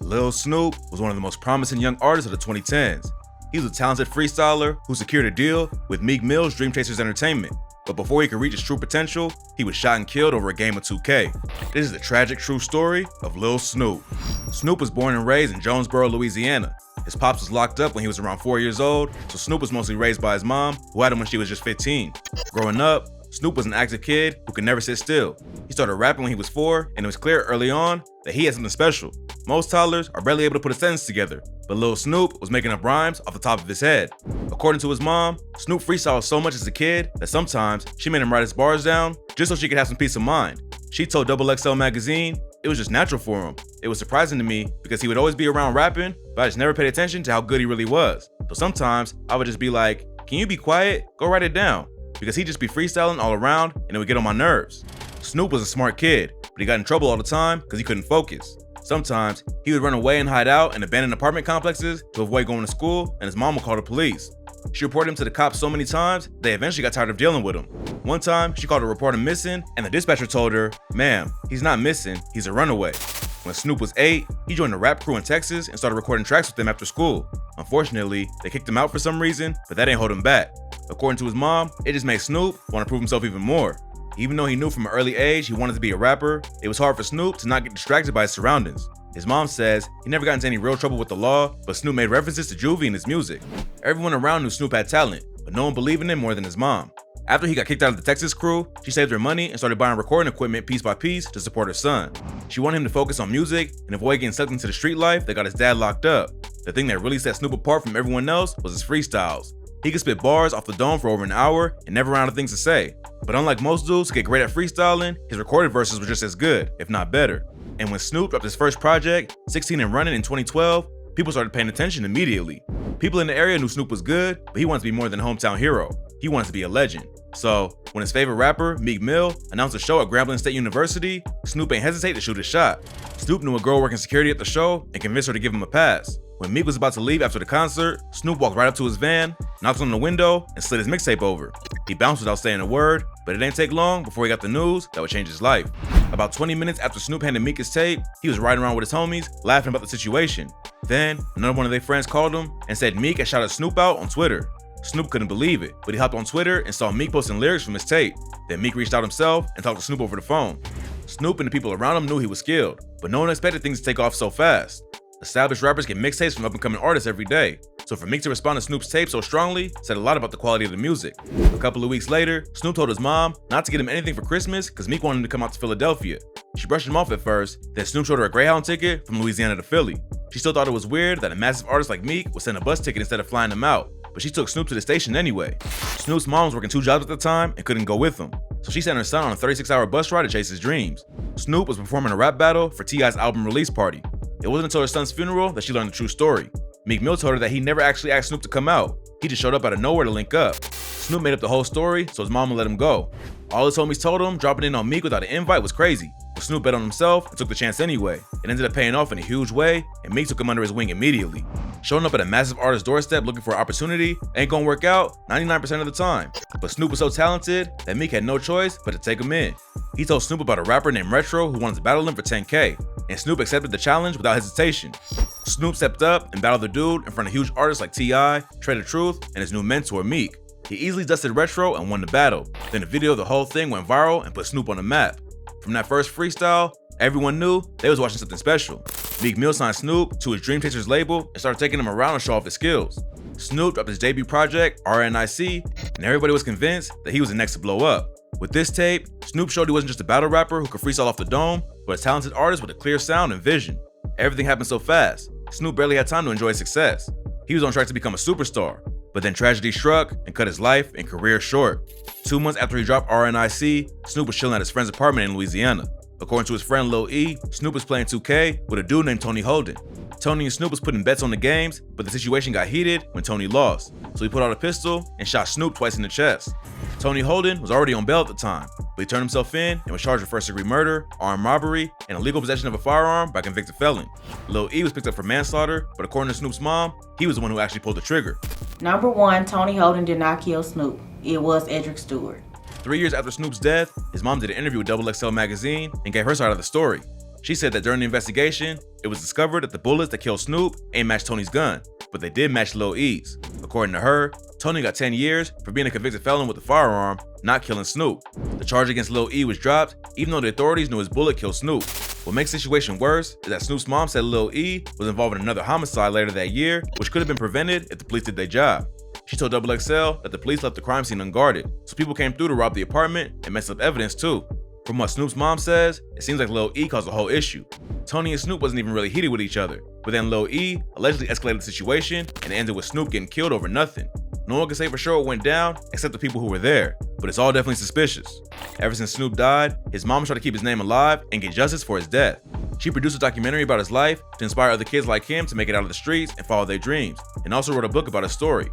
Lil Snupe was one of the most promising young artists of the 2010s. He was a talented freestyler who secured a deal with Meek Mill's Dream Chasers Entertainment. But before he could reach his true potential, he was shot and killed over a game of 2K. This is the tragic true story of Lil Snupe. Snupe was born and raised in Jonesboro, Louisiana. His pops was locked up when he was around 4 years old, so Snupe was mostly raised by his mom, who had him when she was just 15. Growing up, Snupe was an active kid who could never sit still. He started rapping when he was 4, and it was clear early on that he had something special. Most toddlers are barely able to put a sentence together, but Lil Snupe was making up rhymes off the top of his head. According to his mom, Snupe freestyled so much as a kid that sometimes she made him write his bars down just so she could have some peace of mind. She told XXL magazine it was just natural for him. It was surprising to me because he would always be around rapping, but I just never paid attention to how good he really was. So sometimes I would just be like, "Can you be quiet? Go write it down." Because he'd just be freestyling all around and it would get on my nerves. Snupe was a smart kid, but he got in trouble all the time because he couldn't focus. Sometimes he would run away and hide out in abandoned apartment complexes to avoid going to school, and his mom would call the police. She reported him to the cops so many times, they eventually got tired of dealing with him. One time, she called a reporter missing, and the dispatcher told her, "Ma'am, he's not missing, he's a runaway." When Snupe was 8, he joined a rap crew in Texas and started recording tracks with them after school. Unfortunately, they kicked him out for some reason, but that ain't hold him back. According to his mom, it just made Snupe want to prove himself even more. Even though he knew from an early age he wanted to be a rapper, it was hard for Snupe to not get distracted by his surroundings. His mom says he never got into any real trouble with the law, but Snupe made references to juvie in his music. Everyone around knew Snupe had talent, but no one believed in him more than his mom. After he got kicked out of the Texas crew, she saved her money and started buying recording equipment piece by piece to support her son. She wanted him to focus on music and avoid getting sucked into the street life that got his dad locked up. The thing that really set Snupe apart from everyone else was his freestyles. He could spit bars off the dome for over an hour and never ran out of things to say. But unlike most dudes who get great at freestyling, his recorded verses were just as good, if not better. And when Snupe dropped his first project, 16 and Running in 2012, people started paying attention immediately. People in the area knew Snupe was good, but he wanted to be more than a hometown hero. He wanted to be a legend. So, when his favorite rapper, Meek Mill, announced a show at Grambling State University, Snupe ain't hesitate to shoot his shot. Snupe knew a girl working security at the show and convinced her to give him a pass. When Meek was about to leave after the concert, Snupe walked right up to his van, knocked on the window, and slid his mixtape over. He bounced without saying a word, but it didn't take long before he got the news that would change his life. About 20 minutes after Snupe handed Meek his tape, he was riding around with his homies, laughing about the situation. Then, another one of their friends called him and said Meek had shouted Snupe out on Twitter. Snupe couldn't believe it, but he hopped on Twitter and saw Meek posting lyrics from his tape. Then Meek reached out himself and talked to Snupe over the phone. Snupe and the people around him knew he was skilled, but no one expected things to take off so fast. Established rappers get mixtapes from up-and-coming artists every day, so for Meek to respond to Snoop's tape so strongly said a lot about the quality of the music. A couple of weeks later, Snupe told his mom not to get him anything for Christmas because Meek wanted him to come out to Philadelphia. She brushed him off at first, then Snupe showed her a Greyhound ticket from Louisiana to Philly. She still thought it was weird that a massive artist like Meek would send a bus ticket instead of flying him out, but she took Snupe to the station anyway. Snoop's mom was working 2 jobs at the time and couldn't go with him, so she sent her son on a 36-hour bus ride to chase his dreams. Snupe was performing a rap battle for T.I.'s album release party. It wasn't until her son's funeral that she learned the true story. Meek Mill told her that he never actually asked Snupe to come out. He just showed up out of nowhere to link up. Snupe made up the whole story, so his mom would let him go. All his homies told him dropping in on Meek without an invite was crazy, but Snupe bet on himself and took the chance anyway. It ended up paying off in a huge way, and Meek took him under his wing immediately. Showing up at a massive artist's doorstep looking for an opportunity ain't gonna work out 99% of the time, but Snupe was so talented that Meek had no choice but to take him in. He told Snupe about a rapper named Retro who wanted to battle him for 10K, and Snupe accepted the challenge without hesitation. Snupe stepped up and battled the dude in front of huge artists like T.I., Trey the Truth, and his new mentor, Meek. He easily dusted Retro and won the battle. Then the video of the whole thing went viral and put Snupe on the map. From that first freestyle, everyone knew they was watching something special. Meek Mill signed Snupe to his Dream Chasers label and started taking him around to show off his skills. Snupe dropped his debut project, RNIC, and everybody was convinced that he was the next to blow up. With this tape, Snupe showed he wasn't just a battle rapper who could freestyle off the dome, but a talented artist with a clear sound and vision. Everything happened so fast, Snupe barely had time to enjoy his success. He was on track to become a superstar, but then tragedy struck and cut his life and career short. 2 months after he dropped RNIC, Snupe was chilling at his friend's apartment in Louisiana. According to his friend Lil E, Snupe was playing 2K with a dude named Tony Holden. Tony and Snupe was putting bets on the games, but the situation got heated when Tony lost, so he pulled out a pistol and shot Snupe twice in the chest. Tony Holden was already on bail at the time, but he turned himself in and was charged with first-degree murder, armed robbery, and illegal possession of a firearm by a convicted felon. Lil E was picked up for manslaughter, but according to Snoop's mom, he was the one who actually pulled the trigger. Number 1, Tony Holden did not kill Snupe. It was Edric Stewart. 3 years after Snoop's death, his mom did an interview with XXL magazine and gave her side of the story. She said that during the investigation, it was discovered that the bullets that killed Snoop ain't matched Tony's gun, but they did match Lil E's. According to her, Tony got 10 years for being a convicted felon with a firearm, not killing Snoop. The charge against Lil E was dropped, even though the authorities knew his bullet killed Snoop. What makes the situation worse is that Snoop's mom said Lil E was involved in another homicide later that year, which could have been prevented if the police did their job. She told XXL that the police left the crime scene unguarded, so people came through to rob the apartment and mess up evidence too. From what Snoop's mom says, it seems like Lil E caused the whole issue. Tony and Snoop wasn't even really heated with each other, but then Lil E allegedly escalated the situation and ended with Snoop getting killed over nothing. No one can say for sure what went down except the people who were there, but it's all definitely suspicious. Ever since Snoop died, his mom tried to keep his name alive and get justice for his death. She produced a documentary about his life to inspire other kids like him to make it out of the streets and follow their dreams, and also wrote a book about his story.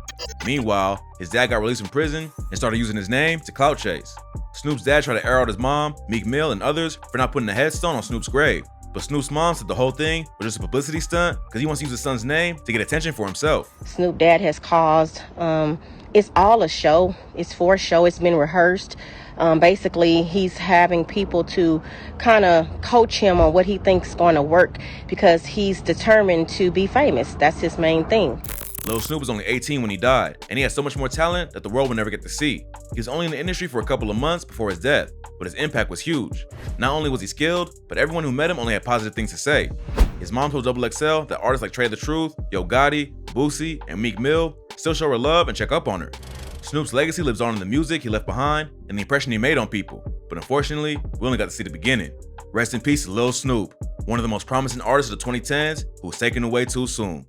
Meanwhile, his dad got released from prison and started using his name to clout chase. Snoop's dad tried to air out his mom, Meek Mill, and others for not putting a headstone on Snoop's grave. But Snoop's mom said the whole thing was just a publicity stunt because he wants to use his son's name to get attention for himself. Snoop Dad has caused, it's all a show. It's for a show. It's been rehearsed. Basically, he's having people to kind of coach him on what he thinks is going to work because he's determined to be famous. That's his main thing. Lil Snoop was only 18 when he died, and he had so much more talent that the world would never get to see. He was only in the industry for a couple of months before his death, but his impact was huge. Not only was he skilled, but everyone who met him only had positive things to say. His mom told XXL that artists like Tjay the Truth, Yo Gotti, Boosie, and Meek Mill still show her love and check up on her. Snoop's legacy lives on in the music he left behind and the impression he made on people, but unfortunately, we only got to see the beginning. Rest in peace to Lil Snoop, one of the most promising artists of the 2010s who was taken away too soon.